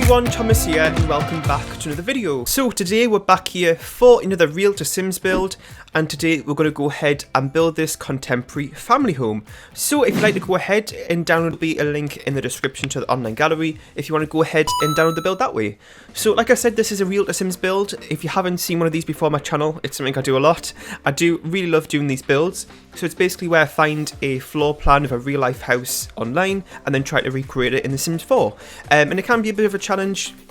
everyone, Thomas here and welcome back to another video. So today we're back here for another Real to Sims build, and today we're going to go ahead and build this contemporary family home. So if you'd like to go ahead and download, there'll be a link in the description to the online gallery if you want to go ahead and download the build that way. So like I said, this is a Real to Sims build. If you haven't seen one of these before on my channel, it's something I do a lot. I do really love doing these builds. So it's basically where I find a floor plan of a real life house online and then try to recreate it in The Sims 4. And it can be a bit of a challenge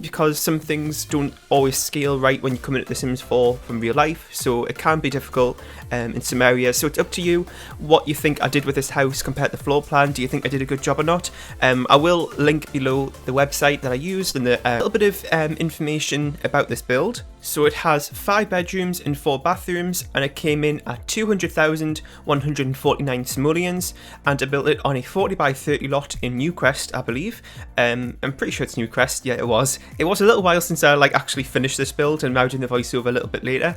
because some things don't always scale right when you come into The Sims 4 from real life, so it can be difficult in some areas. So it's up to you what you think I did with this house compared to the floor plan. Do you think I did a good job or not? I will link below the website that I used and a little bit of information about this build. So it has 5 bedrooms and 4 bathrooms, and it came in at 200,149 simoleons, and I built it on a 40 by 30 lot in Newcrest, I believe. I'm pretty sure it's Newcrest. Yeah, it was. It was a little while since I actually finished this build, and now doing the voiceover a little bit later.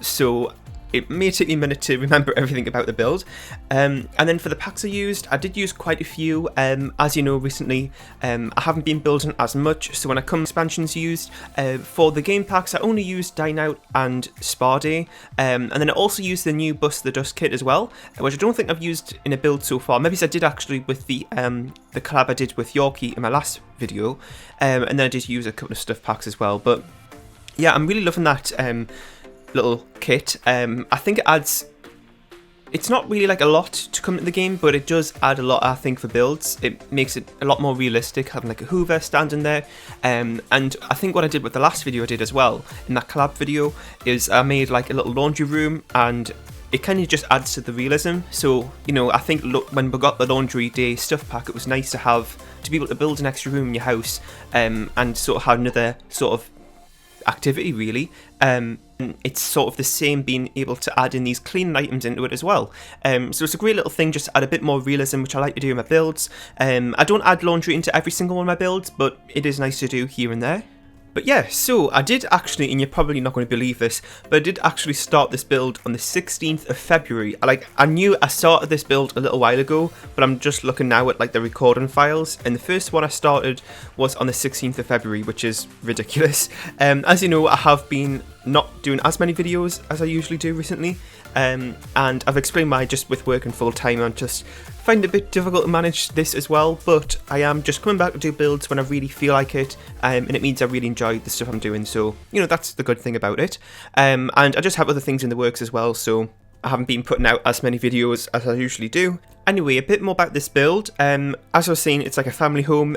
So it may take me a minute to remember everything about the build. And then for the packs I did use quite a few. As you know, recently I haven't been building as much, so when I come expansions used, for the game packs I only used Dine Out and Spa Day, and then I also used the new Bust the Dust kit as well, which I don't think I've used in a build so far. Maybe I did actually with the collab I did with Yorkie in my last video, and then I did use a couple of stuff packs as well. But yeah, I'm really loving that little kit. I think it adds, it's not really like a lot to come into the game, but it does add a lot, I think, for builds. It makes it a lot more realistic, having like a Hoover standing there. And I think what I did with the last video I did as well, in that collab video, is I made like a little laundry room, and it kind of just adds to the realism. So, you know, I think when we got the laundry day stuff pack, it was nice to be able to build an extra room in your house, and sort of have another sort of activity, really. It's sort of the same, being able to add in these clean items into it as well. So it's a great little thing just to add a bit more realism, which I like to do in my builds. I don't add laundry into every single one of my builds, but it is nice to do here and there. But yeah, so I did actually, and you're probably not going to believe this, but I did actually start this build on the 16th of February. I knew I started this build a little while ago, but I'm just looking now at like the recording files, and the first one I started was on the 16th of February, which is ridiculous. As you know, I have been not doing as many videos as I usually do recently, and I've explained why. Just with working full time, I'm just find it a bit difficult to manage this as well, but I am just coming back to do builds when I really feel like it, and it means I really enjoy the stuff I'm doing, so, you know, that's the good thing about it. And I just have other things in the works as well, so I haven't been putting out as many videos as I usually do. Anyway, a bit more about this build. As I was saying, it's like a family home.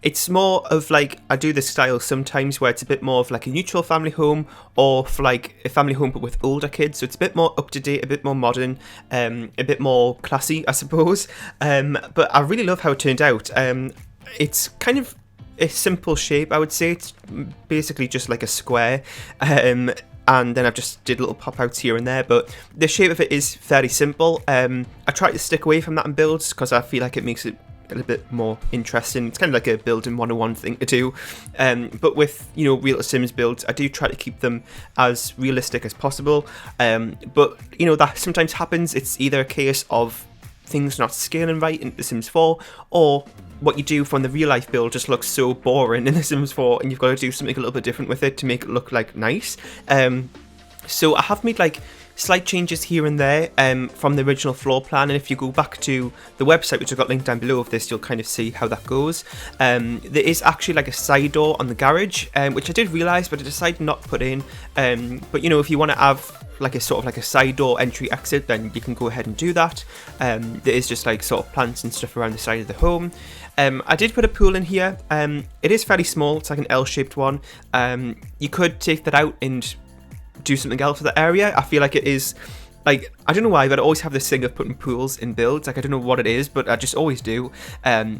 It's more of like, I do this style sometimes where it's a bit more of like a neutral family home, or for like a family home but with older kids. So it's a bit more up to date, a bit more modern, a bit more classy, I suppose. But I really love how it turned out. It's kind of a simple shape, I would say. It's basically just like a square. And then I've just did little pop-outs here and there, but the shape of it is fairly simple. I try to stick away from that in builds because I feel like it makes it a little bit more interesting. It's kind of like a building 101 thing to do. But with, you know, Real to Sims builds, I do try to keep them as realistic as possible. But, you know, that sometimes happens. It's either a case of things not scaling right in The Sims 4, or what you do from the real life build just looks so boring in The Sims 4, and you've got to do something a little bit different with it to make it look like nice. So I have made like slight changes here and there from the original floor plan, and if you go back to the website, which I've got linked down below of this, you'll kind of see how that goes. There is actually like a side door on the garage, which I did realise, but I decided not to put in. But you know, if you want to have like a sort of like a side door entry exit, then you can go ahead and do that. There is just like sort of plants and stuff around the side of the home. I did put a pool in here. It is fairly small. It's like an L-shaped one. You could take that out and do something else with the area. I feel like it is, like, I don't know why, but I always have this thing of putting pools in builds. Like, I don't know what it is, but I just always do. I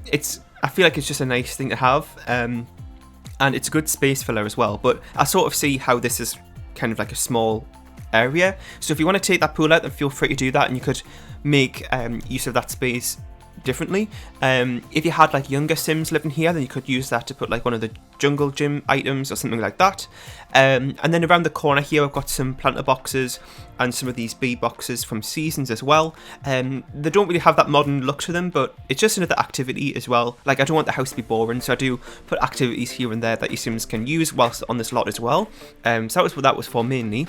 feel like it's just a nice thing to have, and it's a good space filler as well. But I sort of see how this is kind of like a small area. So if you want to take that pool out, then feel free to do that, and you could make use of that space differently. If you had like younger Sims living here, then you could use that to put like one of the jungle gym items or something like that. And then around the corner here, I've got some planter boxes and some of these bee boxes from Seasons as well. They don't really have that modern look to them, but it's just another activity as well. Like, I don't want the house to be boring, so I do put activities here and there that your Sims can use whilst on this lot as well. So that was what that was for mainly.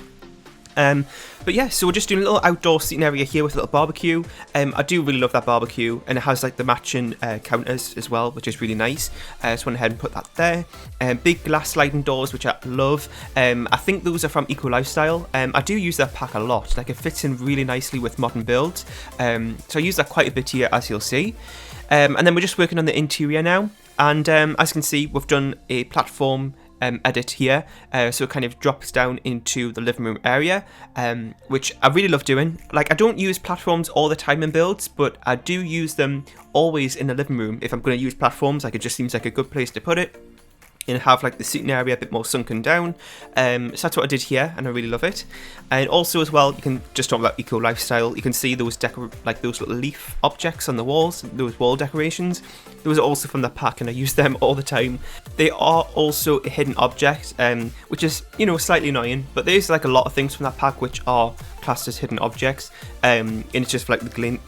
But yeah, so we're just doing a little outdoor seating area here with a little barbecue. I do really love that barbecue, and it has like the matching counters as well, which is really nice. So I went ahead and put that there. Big glass sliding doors, which I love. I think those are from Eco Lifestyle. I do use that pack a lot. Like, it fits in really nicely with modern builds. So I use that quite a bit here, as you'll see. And then we're just working on the interior now. And as you can see, we've done a platform edit here, so it kind of drops down into the living room area, which I really love doing. Like, I don't use platforms all the time in builds, but I do use them always in the living room. If I'm going to use platforms, like, it just seems like a good place to put it and have like the seating area a bit more sunken down. So that's what I did here, and I really love it. And also as well, you can just talk about Eco Lifestyle. You can see those like those little leaf objects on the walls, those wall decorations. Those are also from the pack, and I use them all the time. They are also a hidden object, which is, you know, slightly annoying, but there's like a lot of things from that pack which are classed as hidden objects, and it's just like the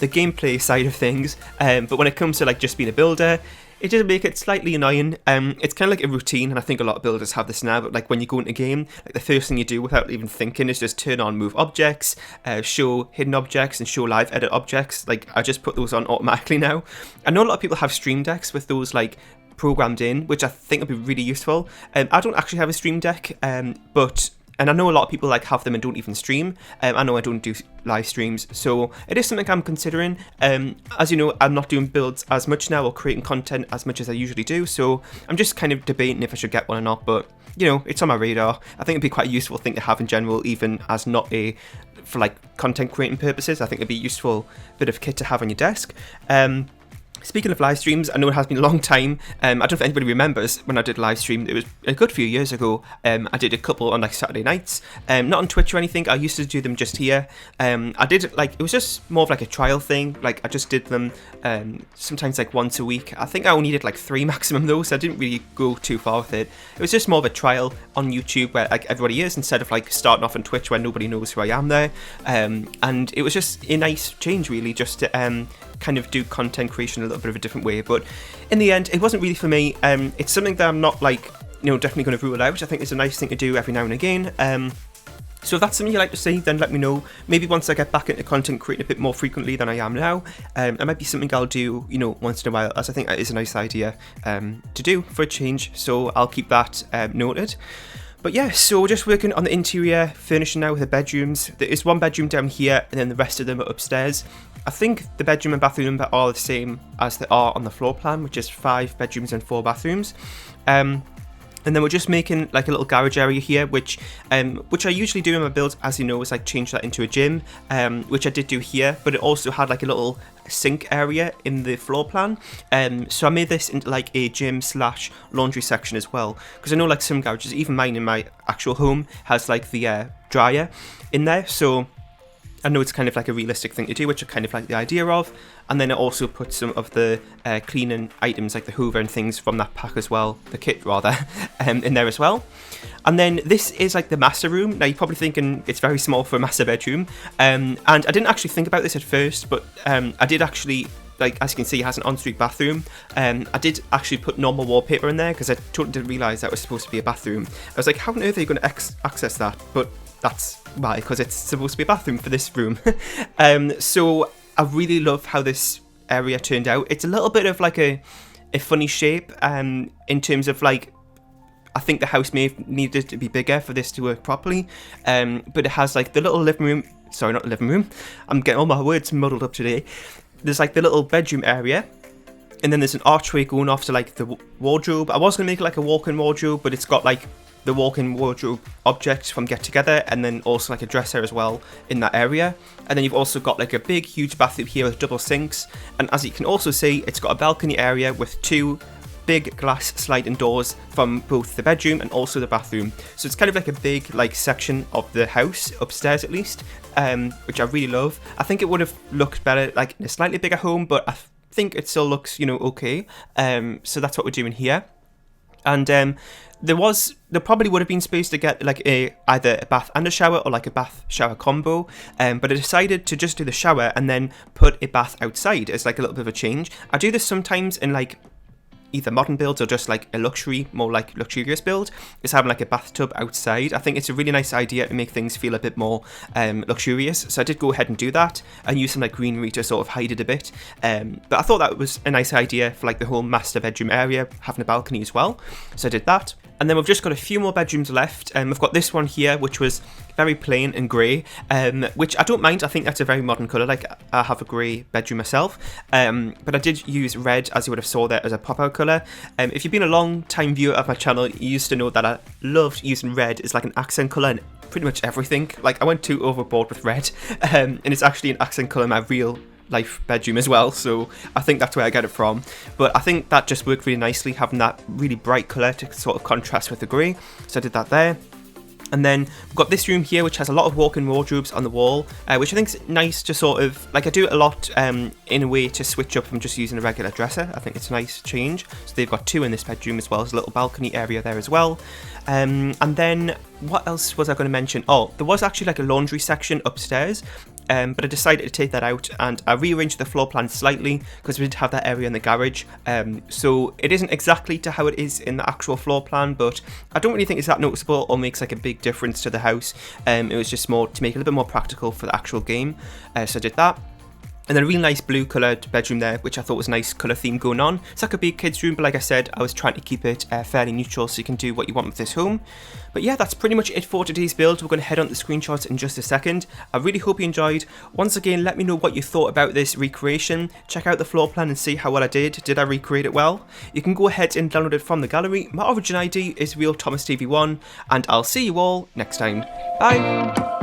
gameplay side of things. But when it comes to like just being a builder, it does make it slightly annoying. It's kind of like a routine, and I think a lot of builders have this now, but like when you go into a game, like the first thing you do without even thinking is just turn on move objects, show hidden objects, and show live edit objects. Like, I just put those on automatically now. I know a lot of people have Stream Decks with those like programmed in, which I think would be really useful. I don't actually have a Stream Deck, and I know a lot of people like have them and don't even stream. I know I don't do live streams, so it is something I'm considering. As you know, I'm not doing builds as much now or creating content as much as I usually do, so I'm just kind of debating if I should get one or not, but you know, it's on my radar. I think it'd be quite a useful thing to have in general, even as not for like content creating purposes. I think it'd be a useful bit of kit to have on your desk. Speaking of live streams, I know it has been a long time. I don't know if anybody remembers when I did live stream. It was a good few years ago. I did a couple on like Saturday nights. Not on Twitch or anything. I used to do them just here. I did like, it was just more of like a trial thing. Like, I just did them sometimes like once a week. I think I only did like 3 maximum though, so I didn't really go too far with it. It was just more of a trial on YouTube where like everybody is, instead of like starting off on Twitch where nobody knows who I am there. And it was just a nice change really, just to kind of do content creation a little bit of a different way. But in the end, it wasn't really for me. It's something that I'm not like, you know, definitely going to rule out. I think it's a nice thing to do every now and again. So if that's something you like to see, then let me know. Maybe once I get back into content creating a bit more frequently than I am now, it might be something I'll do, you know, once in a while, as I think that is a nice idea to do for a change. So I'll keep that noted. But yeah, so we're just working on the interior furnishing now with the bedrooms. There is one bedroom down here, and then the rest of them are upstairs. I think the bedroom and bathroom number are the same as they are on the floor plan, which is 5 bedrooms and 4 bathrooms. And then we're just making like a little garage area here, which I usually do in my builds, as you know, is like change that into a gym, which I did do here, but it also had like a little sink area in the floor plan. So I made this into like a gym / laundry section as well, because I know like some garages, even mine in my actual home, has like the dryer in there. So I know it's kind of like a realistic thing to do, which I kind of like the idea of. And then I also put some of the cleaning items like the Hoover and things from that pack as well, the kit rather, in there as well. And then this is like the master room. Now you're probably thinking it's very small for a master bedroom. And I didn't actually think about this at first, but I did actually, like, as you can see, it has an ensuite bathroom. I did actually put normal wallpaper in there because I totally didn't realise that was supposed to be a bathroom. I was like, how on earth are you going to access that? But that's why, because it's supposed to be a bathroom for this room. So I really love how this area turned out. It's a little bit of like a funny shape in terms of like, I think the house may have needed to be bigger for this to work properly. But it has like the little living room, sorry, not living room. I'm getting all my words muddled up today. There's like the little bedroom area, and then there's an archway going off to like the wardrobe. I was going to make it like a walk-in wardrobe, but it's got like the walk-in wardrobe objects from Get Together, and then also like a dresser as well in that area. And then you've also got like a big huge bathroom here with double sinks, and as you can also see, it's got a balcony area with 2 big glass sliding doors from both the bedroom and also the bathroom. So it's kind of like a big like section of the house, upstairs at least, which I really love. I think it would have looked better like in a slightly bigger home, but I think it still looks, you know, okay. So that's what we're doing here. And there probably would have been space to get like either a bath and a shower or like a bath shower combo, but I decided to just do the shower and then put a bath outside as like a little bit of a change. I do this sometimes in like either modern builds or just like a more like luxurious build, is having like a bathtub outside. I think it's a really nice idea to make things feel a bit more luxurious. So I did go ahead and do that and use some like greenery to sort of hide it a bit. But I thought that was a nice idea for like the whole master bedroom area, having a balcony as well. So I did that. And then we've just got a few more bedrooms left. We've got this one here, which was very plain and grey, which I don't mind. I think that's a very modern colour. Like, I have a grey bedroom myself, but I did use red, as you would have saw there, as a pop-out colour. If you've been a long-time viewer of my channel, you used to know that I loved using red as like an accent colour in pretty much everything. Like, I went too overboard with red, and it's actually an accent colour in my real life bedroom as well, so I think that's where I get it from. But I think that just worked really nicely, having that really bright colour to sort of contrast with the grey, so I did that there. And then we've got this room here, which has a lot of walk-in wardrobes on the wall, which I think is nice to sort of, like, I do it a lot in a way to switch up from just using a regular dresser. I think it's a nice change. So they've got 2 in this bedroom as well as a little balcony area there as well. And then what else was I going to mention? Oh, there was actually like a laundry section upstairs, but I decided to take that out and I rearranged the floor plan slightly because we did have that area in the garage. So it isn't exactly to how it is in the actual floor plan, but I don't really think it's that noticeable or makes like a big difference to the house. It was just more to make it a little bit more practical for the actual game. So I did that. And then a really nice blue coloured bedroom there, which I thought was a nice colour theme going on. It's like a big kids room, but like I said, I was trying to keep it fairly neutral so you can do what you want with this home. But yeah, that's pretty much it for today's build. We're going to head on to the screenshots in just a second. I really hope you enjoyed. Once again, let me know what you thought about this recreation. Check out the floor plan and see how well I did. Did I recreate it well? You can go ahead and download it from the gallery. My origin ID is RealThomasTV1, and I'll see you all next time. Bye!